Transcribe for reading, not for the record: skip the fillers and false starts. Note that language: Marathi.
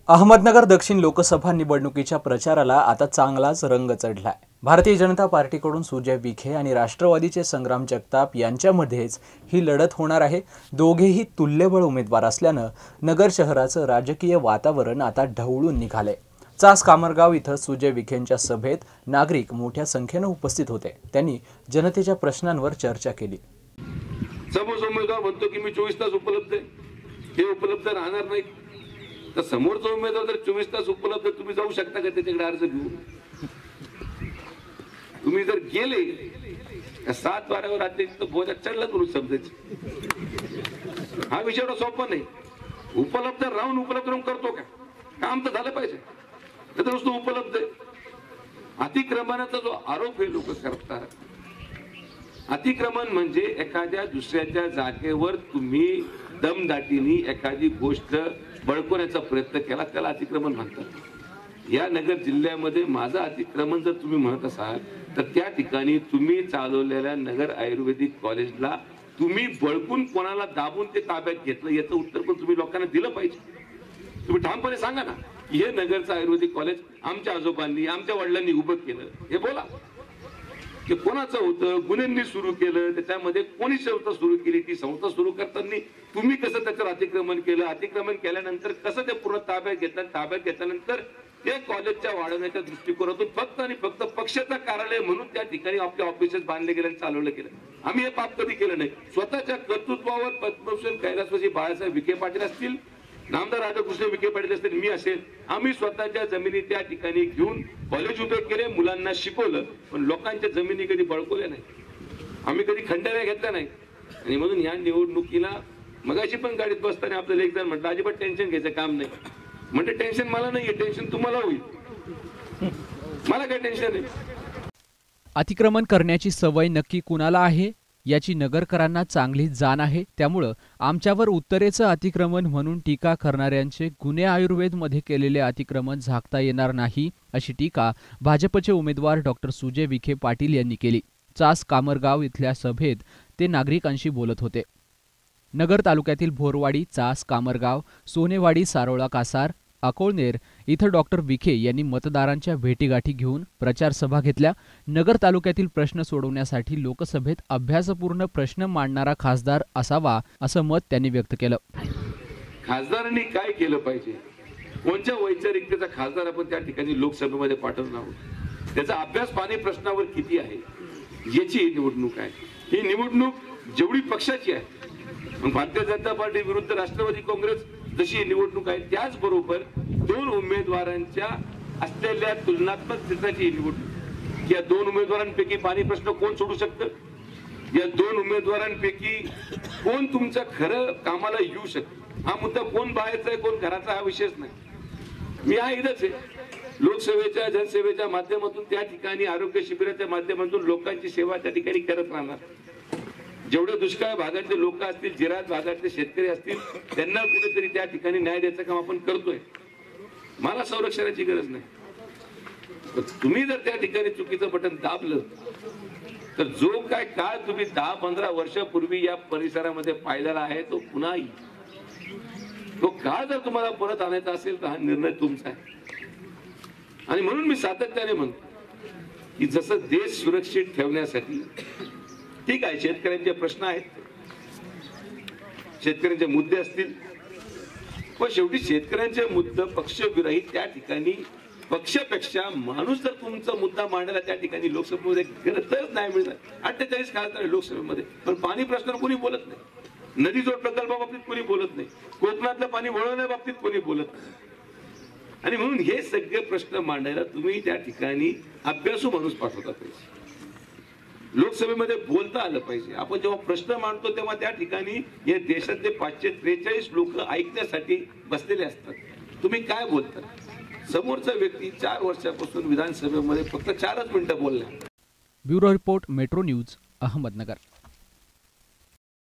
अहमदनगर दक्षिण लोकसभा निवडणुकीच्या प्रचाराला आता चांगलाच रंग चढलाय। भारतीय जनता पार्टीकडून सुजय विखे आणि राष्ट्रवादीचे संग्राम जगताप यांच्यामध्येच ही लढत होणार आहे। दोघेही तुल्यबळ उमेदवार असल्याने नगर शहराचं राजकीय वातावरण आता ढवळून निघालंय। चास कामरगाव इथं सुजय विखेंच्या सभेत नागरिक मोठ्या संख्येने उपस्थित होते। त्यांनी जनतेच्या प्रश्नांवर चर्चा केली। समोर उमेदवार म्हणतो की मी 24 तास उपलब्ध आहे, हे उपलब्ध राहणार नाही। तर समोरचा उमेदवार जर 24 तास उपलब्ध, तुम्ही जाऊ शकता का त्याच्याकडे अर्ज घेऊन? तुम्ही जर गेले 7-12 रात्री तर बोजा चढला करून समजायचं। हा विषय एवढा सोपा नाही। उपलब्ध राहून करतो का काम? तर झालं पाहिजे। तर नुसतं उपलब्ध आहे। अतिक्रमणाचा जो आरोप हे लोक करतात, अतिक्रमण म्हणजे एखाद्या दुसऱ्याच्या जागेवर तुम्ही दमदाटीने एखादी गोष्ट बळकवण्याचा प्रयत्न केला, त्याला अतिक्रमण म्हणतात। या नगर जिल्ह्यामध्ये माझं अतिक्रमण जर तुम्ही म्हणत असाल तर त्या ठिकाणी तुम्ही चालवलेल्या नगर आयुर्वेदिक कॉलेजला तुम्ही बळकून कोणाला दाबून ते ताब्यात घेतलं, याचं उत्तर पण तुम्ही लोकांना दिलं पाहिजे। तुम्ही ठामपणे सांगा ना की हे नगरचं आयुर्वेदिक कॉलेज आमच्या आजोबांनी आमच्या वडिलांनी उभं केलं, हे बोला। की कोणाचं होतं, गुन्ह्यांनी सुरू केलं, त्याच्यामध्ये कोणी संस्था सुरू केली, ती संस्था सुरू करताना तुम्ही कसं त्याच्यावर अतिक्रमण केलं, अतिक्रमण केल्यानंतर कसं ते पूर्ण ताब्यात घेतलं, ताब्यात घेतल्यानंतर ते कॉलेजच्या वाढवण्याच्या दृष्टिकोनातून फक्त आणि फक्त पक्षाचं कार्यालय म्हणून त्या ठिकाणी आपले ऑफिसेस बांधले गेले आणि चालवलं गेलं। आम्ही हे पाप कधी केलं नाही। स्वतःच्या कर्तृत्वावर पद्मभूषण कैलासवासी बाळासाहेब विखे पाटील असतील, नामदार राधाकृष्ण विखे पाटील असतील, मी असेल, आम्ही स्वतःच्या जमिनी त्या ठिकाणी घेऊन कॉलेज उभे केले, मुलांना शिकवलं, पण लोकांच्या जमिनी कधी बळकवल्या नाही। आम्ही कधी खंडण्या घेतल्या नाही। आणि म्हणून ह्या निवडणुकीला मगाशी पण गाडीत बसताना आपल्याला एक जण म्हटलं अजिबात टेन्शन घ्यायचं काम नाही। म्हणजे टेन्शन मला नाहीये, टेन्शन तुम्हाला होईल, मला काय टेन्शन नाही। अतिक्रमण करण्याची सवय नक्की कुणाला आहे याची नगरकरांना चांगली जाण आहे। त्यामुळे आमच्यावर उत्तरेचं अतिक्रमण म्हणून टीका करणाऱ्यांचे गुन्हे आयुर्वेदमध्ये केलेले अतिक्रमण झाकता येणार नाही, अशी टीका भाजपचे उमेदवार डॉक्टर सुजय विखे पाटील यांनी केली। चास कामरगाव इथल्या सभेत ते नागरिकांशी बोलत होते। नगर तालुक्यातील भोरवाडी, चास कामरगाव, सोनेवाडी, सारोळा कासार, अकोळनेर इथं डॉक्टर विखे यांनी मतदारांच्या भेटीगाठी घेऊन प्रचार सभा घेतल्या। नगर तालुक्यातील प्रश्न सोडवण्यासाठी लोकसभेत अभ्यासपूर्ण प्रश्न मांडणारा खासदार असावा, असं मत त्यांनी व्यक्त केलं। खासदारांनी काय केलं पाहिजे, कोणत्या वैचारिकतेचा खासदार आपण त्या ठिकाणी लोकसभेमध्ये पाठवणार आहोत, त्याचा अभ्यास पाणी प्रश्नावर किती आहे, याची ही निवडणूक आहे। ही निवडणूक जेवढी पक्षाची आहे, भारतीय जनता पार्टी विरुद्ध राष्ट्रवादी काँग्रेस जशी निवडणूक आहे, त्याचबरोबर दोन उमेदवारांच्या असलेल्या तुलनात्मक चित्राची निवडणूक। या दोन उमेदवारांपैकी पाणी प्रश्न कोण सोडू शकतं, या दोन उमेदवारांपैकी कोण तुमच्या खरं कामाला येऊ शकतं, हा मुद्दा कोण बाहेरचा आहे कोण घराचा हा विषयच नाही। मी हा इथंच आहे, लोकसेवेच्या जनसेवेच्या माध्यमातून त्या ठिकाणी आरोग्य शिबिराच्या माध्यमातून लोकांची सेवा त्या ठिकाणी करत राहणार। जेवढे दुष्काळ भागातले लोक असतील, जिरायत भागातले शेतकरी असतील, त्यांना कुठेतरी त्या ठिकाणी न्याय द्यायचं काम आपण करतोय। मला संरक्षणाची गरज नाही। तुम्ही जर त्या ठिकाणी चुकीचं बटन दाबलं तर जो काय काळ तुम्ही 10-15 वर्षापूर्वी या परिसरामध्ये पाहिलेला आहे तो पुन्हा येईल। तो काळ जर तुम्हाला परत आणायचा असेल तर हा निर्णय तुमचा आहे। आणि म्हणून मी सातत्याने म्हणतो की जसं देश सुरक्षित ठेवण्यासाठी ठीक आहे, शेतकऱ्यांचे प्रश्न आहेत, शेतकऱ्यांचे मुद्दे असतील, पण शेवटी शेतकऱ्यांचे मुद्दे पक्षविरहित त्या ठिकाणी पक्षापेक्षा माणूस जर तुमचा मुद्दा मांडायला त्या ठिकाणी लोकसभेमध्ये गरजच नाही मिळणार। 48 खासदार आहे लोकसभेमध्ये, पण पाणी प्रश्नावर कोणी बोलत नाही, नदी जोड प्रकल्पाबाबतीत कोणी बोलत नाही, कोकणातलं पाणी वळवण्याबाबतीत कोणी बोलत नाही। आणि म्हणून हे सगळे प्रश्न मांडायला तुम्ही त्या ठिकाणी अभ्यासू माणूस पाठवता पाहिजे, लोकसभेमध्ये बोलता आलं पाहिजे। आपण जेव्हा प्रश्न मांडतो तेव्हा त्या ठिकाणी या देशातले 543 लोक ऐकण्यासाठी बसलेले असतात। तुम्ही काय बोलता? समोरचा व्यक्ती 4 वर्षापासून विधानसभेमध्ये फक्त 4च मिनिटं बोलला। Bureau report, metro news, Ahmednagar.